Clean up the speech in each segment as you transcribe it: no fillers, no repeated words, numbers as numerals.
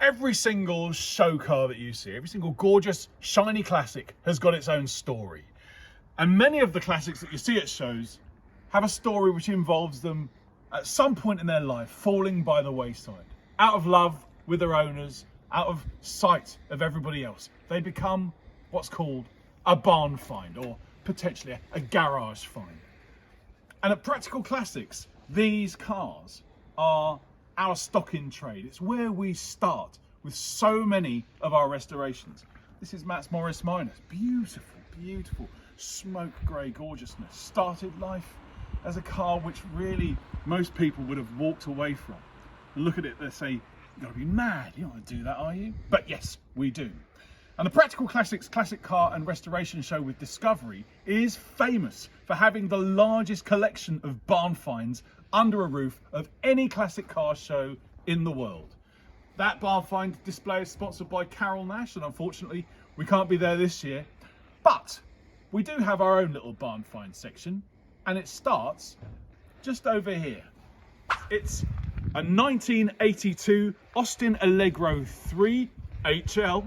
Every single show car that you see, every single gorgeous, shiny classic has got its own story. And many of the classics that you see at shows have a story which involves them at some point in their life falling by the wayside. Out of love with their owners, out of sight of everybody else, they become what's called a barn find, or potentially a garage find. And at Practical Classics, these cars are our stock in trade. It's where we start with so many of our restorations. This is Matt's Morris Minor. Beautiful, beautiful smoke grey gorgeousness. Started life as a car which really most people would have walked away from. And look at it, they say, you've got to be mad, you don't want to do that, are you? But yes, we do. And the Practical Classics Classic Car and Restoration Show with Discovery is famous for having the largest collection of barn finds under a roof of any classic car show in the world. That barn find display is sponsored by Carol Nash, and unfortunately we can't be there this year. But we do have our own little barn find section, and it starts just over here. It's a 1982 Austin Allegro 3 HL.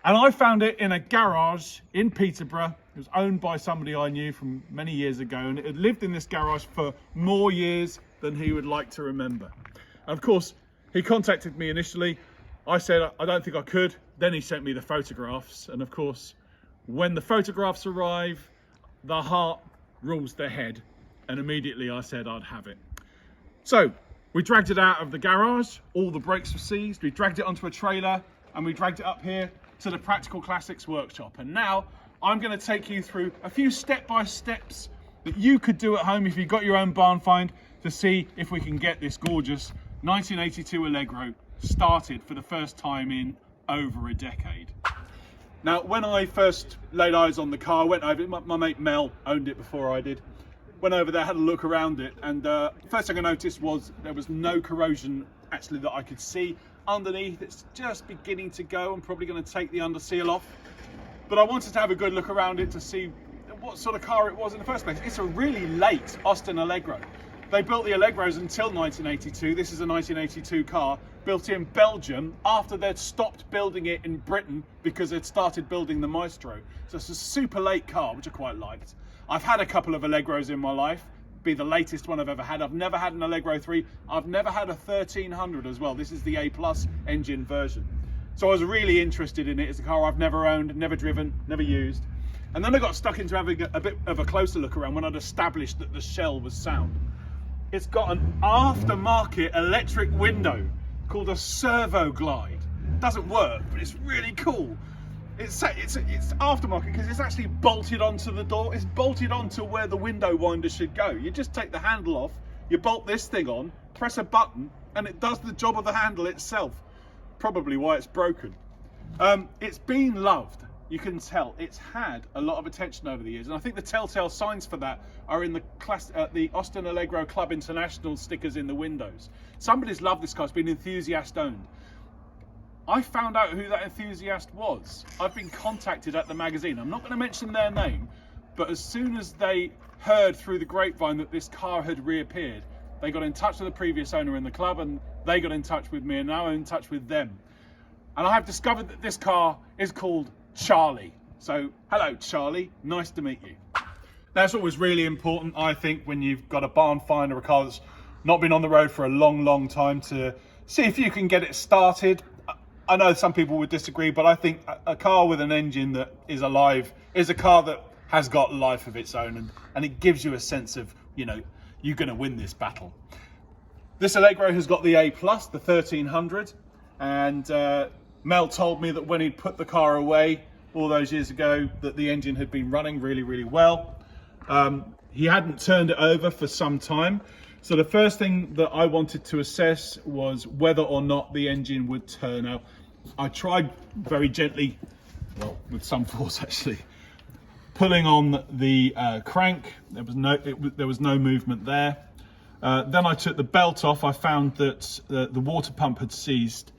And I found it in a garage in Peterborough. It was owned by somebody I knew from many years ago, and it had lived in this garage for more years than he would like to remember. And of course, he contacted me initially. I said, I don't think I could. Then he sent me the photographs. And of course, when the photographs arrive, the heart rules the head. And immediately I said I'd have it. So we dragged it out of the garage. All the brakes were seized. We dragged it onto a trailer and we dragged it up here to the Practical Classics workshop. And now I'm going to take you through a few step-by-steps that you could do at home if you've got your own barn find, to see if we can get this gorgeous 1982 Allegro started for the first time in over a decade. Now, when I first laid eyes on the car, I went over it. My mate Mel owned it before I did. Went over there, had a look around it, and first thing I noticed was there was no corrosion actually that I could see. Underneath, it's just beginning to go. I'm probably going to take the under seal off, but I wanted to have a good look around it to see what sort of car it was in the first place. It's a really late Austin Allegro. They built the Allegros until 1982. This is a 1982 car built in Belgium after they'd stopped building it in Britain because they'd started building the Maestro. So it's a super late car, which I quite liked. I've had a couple of Allegros in my life. Be the latest one I've ever had. I've never had an Allegro 3. I've never had a 1300 as well. This is the A+ engine version. So I was really interested in it. It's a car I've never owned, never driven, never used. And then I got stuck into having a bit of a closer look around when I'd established that the shell was sound. It's got an aftermarket electric window called a Servo Glide. It doesn't work, but it's really cool. It's aftermarket because it's actually bolted onto the door. It's bolted onto where the window winder should go. You just take the handle off, you bolt this thing on, press a button, and it does the job of the handle itself. Probably why it's broken. It's been loved. You can tell it's had a lot of attention over the years, and I think the telltale signs for that are in the Austin Allegro Club International stickers in the windows. Somebody's loved this car. It's been enthusiast owned. I found out who that enthusiast was. I've been contacted at the magazine. I'm not going to mention their name, but as soon as they heard through the grapevine that this car had reappeared, they got in touch with the previous owner in the club, and they got in touch with me, and now I'm in touch with them. And I have discovered that this car is called Charlie. So hello Charlie, nice to meet you. That's always really important, I think, when you've got a barn find or a car that's not been on the road for a long time, to see if you can get it started. I know some people would disagree, but I think a car with an engine that is alive is a car that has got life of its own, and it gives you a sense of, you know, you're going to win this battle. This Allegro has got the A+, the 1300, and Mel told me that when he'd put the car away all those years ago, that the engine had been running really well. He hadn't turned it over for some time. So the first thing that I wanted to assess was whether or not the engine would turn out. I tried very gently, well, with some force actually, pulling on the crank. There was no movement there. Then I took the belt off. I found that the water pump had seized,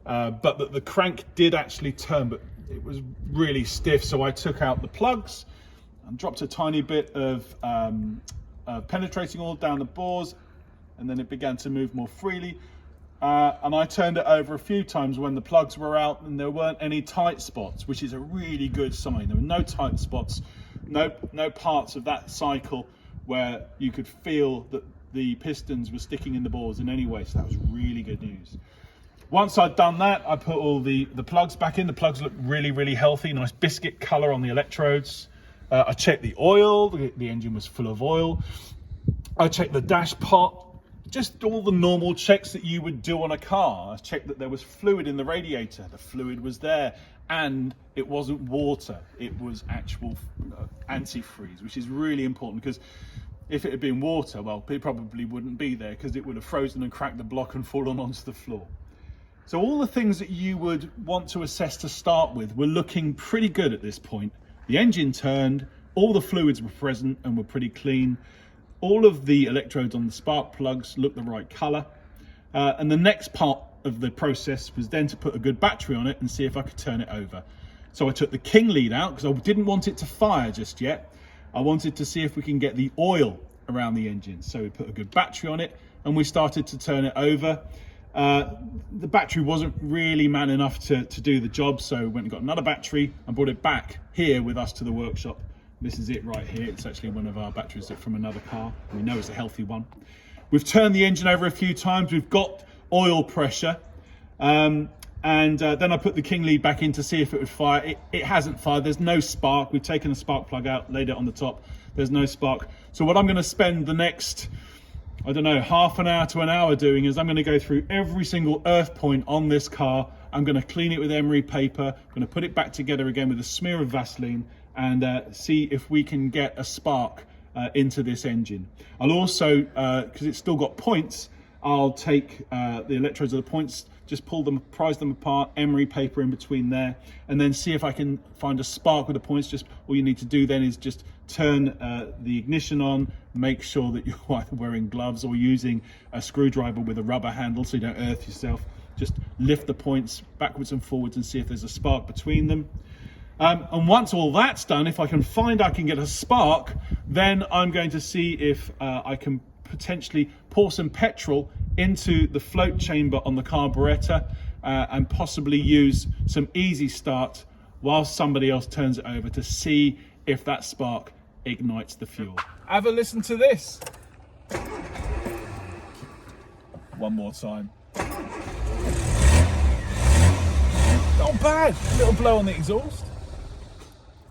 but that the crank did actually turn, but it was really stiff. So I took out the plugs and dropped a tiny bit of penetrating oil down the bores, and then it began to move more freely. and I turned it over a few times when the plugs were out and there weren't any tight spots, which is a really good sign. There were no tight spots, no parts of that cycle where you could feel that the pistons were sticking in the bores in any way, so that was really good news. Once I'd done that, I put all the plugs back in. The plugs looked really healthy, nice biscuit color on the electrodes. I checked the oil, the engine was full of oil. I checked the dash pot, just all the normal checks that you would do on a car. I checked that there was fluid in the radiator. The fluid was there, and it wasn't water. It was actual antifreeze, which is really important, because if it had been water, well, it probably wouldn't be there, because it would have frozen and cracked the block and fallen onto the floor. So all the things that you would want to assess to start with were looking pretty good at this point. The engine turned, all the fluids were present and were pretty clean. All of the electrodes on the spark plugs looked the right color. And the next part of the process was then to put a good battery on it and see if I could turn it over. So I took the king lead out because I didn't want it to fire just yet. I wanted to see if we can get the oil around the engine. So we put a good battery on it and we started to turn it over. The battery wasn't really man enough to do the job, so we went and got another battery and brought it back here with us to the workshop. This is it right here. It's actually one of our batteries from another car. We know it's a healthy one. We've turned the engine over a few times. We've got oil pressure. Then I put the king lead back in to see if it would fire. It hasn't fired. There's no spark. We've taken the spark plug out, laid it on the top. There's no spark. So what I'm going to spend the next, I don't know, half an hour to an hour doing is I'm going to go through every single earth point on this car. I'm going to clean it with emery paper. I'm going to put it back together again with a smear of Vaseline and see if we can get a spark into this engine. I'll also, because it's still got points, I'll take the electrodes of the points, just pull them, prise them apart, emery paper in between there, and then see if I can find a spark with the points. Just all you need to do then is just turn the ignition on, make sure that you're either wearing gloves or using a screwdriver with a rubber handle so you don't earth yourself. Just lift the points backwards and forwards and see if there's a spark between them. And once all that's done, if I can get a spark, then I'm going to see if I can potentially pour some petrol into the float chamber on the carburetor and possibly use some easy start while somebody else turns it over to see if that spark ignites the fuel. Have a listen to this. One more time. Not bad. A little blow on the exhaust,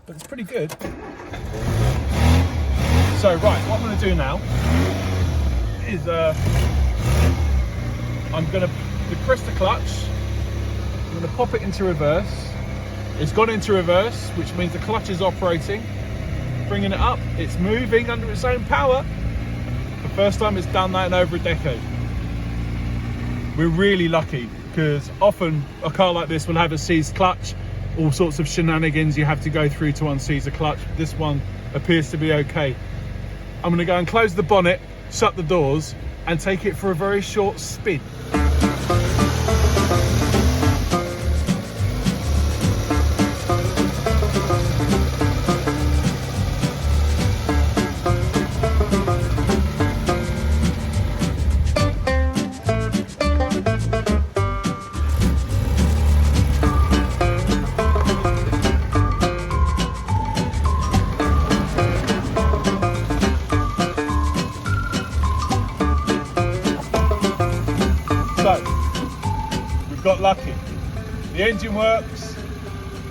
but it's pretty good. So right, what I'm going to do now is I'm going to depress the clutch. I'm going to pop it into reverse. It's gone into reverse, which means the clutch is operating. Bringing it up, it's moving under its own power. The first time it's done that in over a decade. We're really lucky because often a car like this will have a seized clutch, all sorts of shenanigans you have to go through to unseize a clutch. This one appears to be okay. I'm going to go and close the bonnet, shut the doors, and take it for a very short spin. Got lucky. The engine works,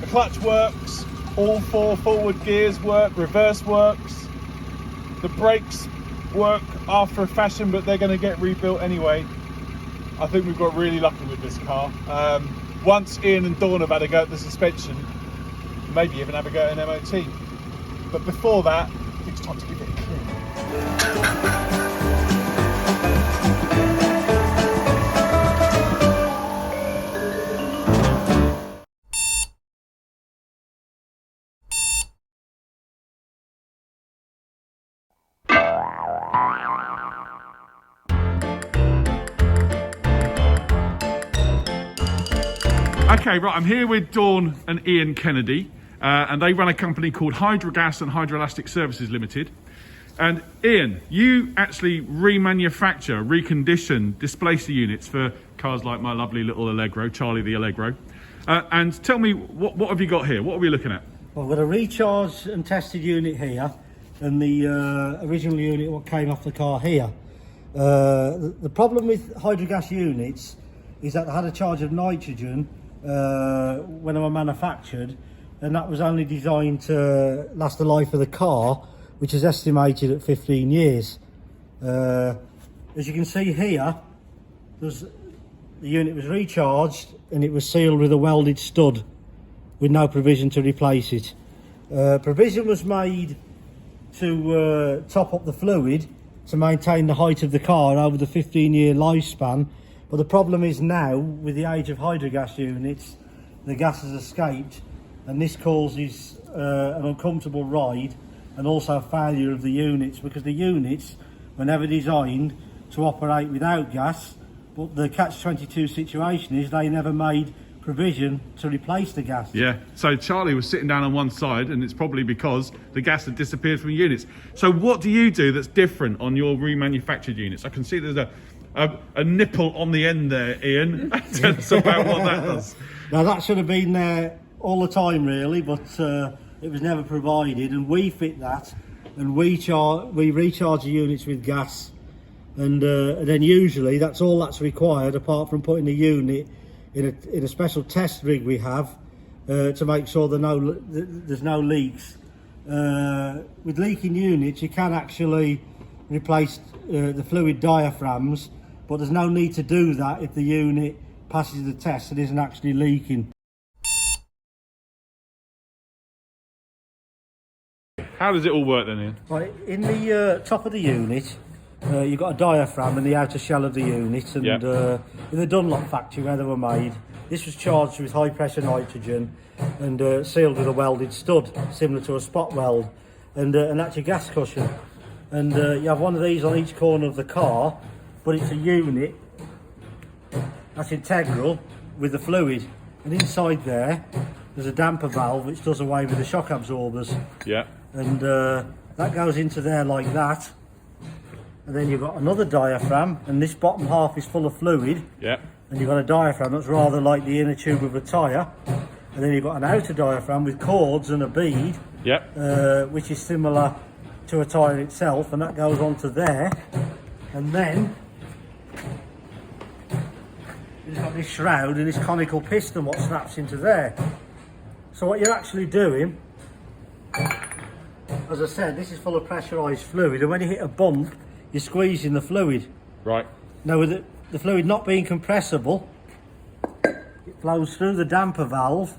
the clutch works, all four forward gears work, reverse works, the brakes work after a fashion, but they're going to get rebuilt anyway. I think we've got really lucky with this car. Once Ian and Dawn have had a go at the suspension, maybe even have a go at an MOT. But before that, I think it's time to give it a clean. Okay, right, I'm here with Dawn and Ian Kennedy, and they run a company called Hydrogas and Hydroelastic Services Limited. And Ian, you actually remanufacture, recondition displacer units for cars like my lovely little Allegro, Charlie the Allegro. And tell me, what have you got here? What are we looking at? Well, we've got a recharged and tested unit here, and the original unit what came off the car here. The problem with hydrogas units is that they had a charge of nitrogen when they were manufactured, and that was only designed to last the life of the car, which is estimated at 15 years. As you can see here, the unit was recharged and it was sealed with a welded stud with no provision to replace it. Provision was made to top up the fluid to maintain the height of the car over the 15-year lifespan, but the problem is now, with the age of hydrogas units, the gas has escaped, and this causes an uncomfortable ride and also failure of the units, because the units were never designed to operate without gas, but the catch-22 situation is they never made provision to replace the gas. Yeah, so Charlie was sitting down on one side, and it's probably because the gas had disappeared from the units. So what do you do that's different on your remanufactured units? I can see there's a nipple on the end there, Ian. Tell us about what that does. Now that should have been there all the time really, but it was never provided, and we fit that, and we recharge the units with gas, and then usually that's all that's required, apart from putting the unit in a special test rig we have to make sure there's no leaks. With leaking units you can actually replace the fluid diaphragms, but there's no need to do that if the unit passes the test and isn't actually leaking. How does it all work then, Ian? Right, in the top of the unit, you've got a diaphragm in the outer shell of the unit, and in the Dunlop factory where they were made, this was charged with high pressure nitrogen and sealed with a welded stud, similar to a spot weld, and that's your gas cushion. And you have one of these on each corner of the car, but it's a unit that's integral with the fluid, and inside there's a damper valve which does away with the shock absorbers. Yeah. And that goes into there like that, and then you've got another diaphragm, and this bottom half is full of fluid. Yeah. And you've got a diaphragm that's rather like the inner tube of a tyre, and then you've got an outer diaphragm with cords and a bead. Yeah. Which is similar to a tyre itself, and that goes onto there, and then you've got this shroud and this conical piston what snaps into there. So what you're actually doing, as I said, this is full of pressurised fluid, and when you hit a bump you're squeezing the fluid. Right. Now with the fluid not being compressible, it flows through the damper valve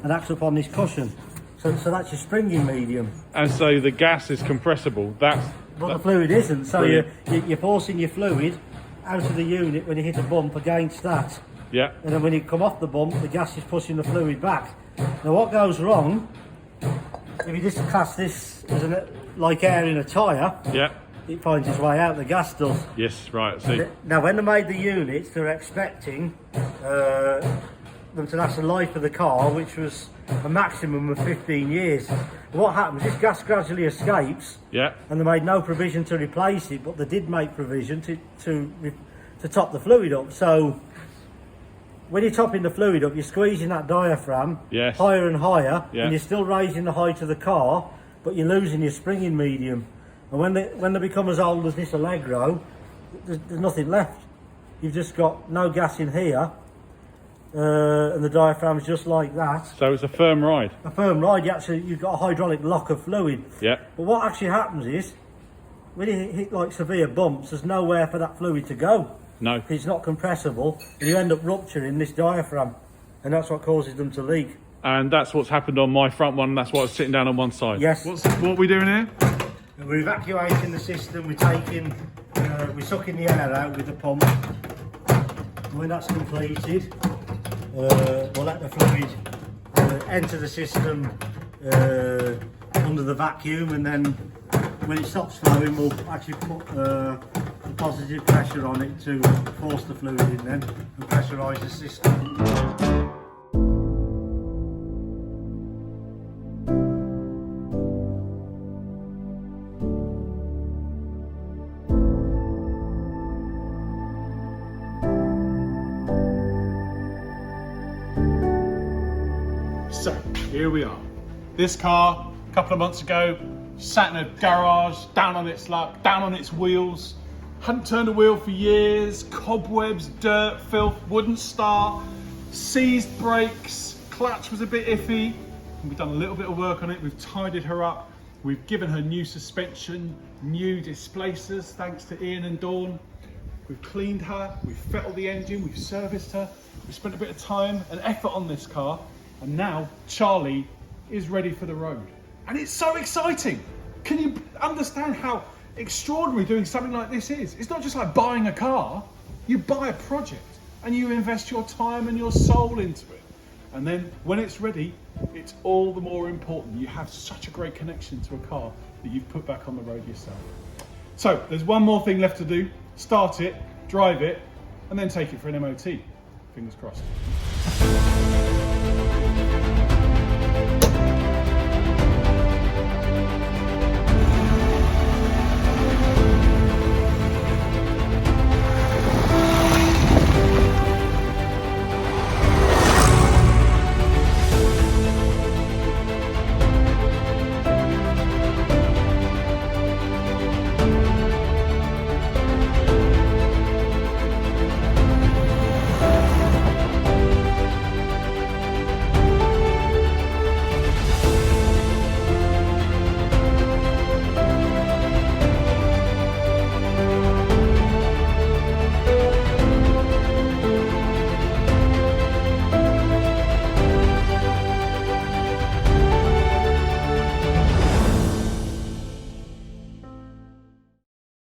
and acts upon this cushion. So that's your springing medium. And so the gas is compressible. But the fluid isn't. So you're forcing your fluid out of the unit when you hit a bump against that. Yeah. And then when you come off the bump, the gas is pushing the fluid back. Now what goes wrong, if you just class this as like air in a tyre, yeah, it finds its way out, the gas does. Yes, right. See. Now when they made the units, they were expecting them to last the life of the car, which was a maximum of 15 years. What happens, this gas gradually escapes, yeah, and they made no provision to replace it, but they did make provision to top the fluid up. So when you're topping the fluid up, you're squeezing that diaphragm, yes, higher and higher, yeah, and you're still raising the height of the car, but you're losing your springing medium. And when they become as old as this Allegro, there's nothing left. You've just got no gas in here, and the diaphragm's just like that. So it's a firm ride? A firm ride. You've got a hydraulic lock of fluid. Yeah. But what actually happens is, when you hit like severe bumps, there's nowhere for that fluid to go. No. It's not compressible, and you end up rupturing this diaphragm, and that's what causes them to leak. And that's what's happened on my front one. That's why I was sitting down on one side. Yes. What are we doing here? We're evacuating the system. We're sucking the air out with the pump. When that's completed, we'll let the fluid enter the system under the vacuum, and then when it stops flowing, we'll actually put the positive pressure on it to force the fluid in then and pressurise the system. here we are. This car, a couple of months ago, sat in a garage, down on its luck, down on its wheels. Hadn't turned a wheel for years, cobwebs, dirt, filth, wouldn't start, seized brakes, clutch was a bit iffy. We've done a little bit of work on it, we've tidied her up, we've given her new suspension, new displacers, thanks to Ian and Dawn. We've cleaned her, we've fettled the engine, we've serviced her, we've spent a bit of time and effort on this car, and now Charlie is ready for the road. And it's so exciting. Can you understand how extraordinary doing something like this is? It's not just like buying a car, you buy a project and you invest your time and your soul into it. And then when it's ready, it's all the more important. You have such a great connection to a car that you've put back on the road yourself. So there's one more thing left to do. Start it, drive it, and then take it for an MOT. Fingers crossed.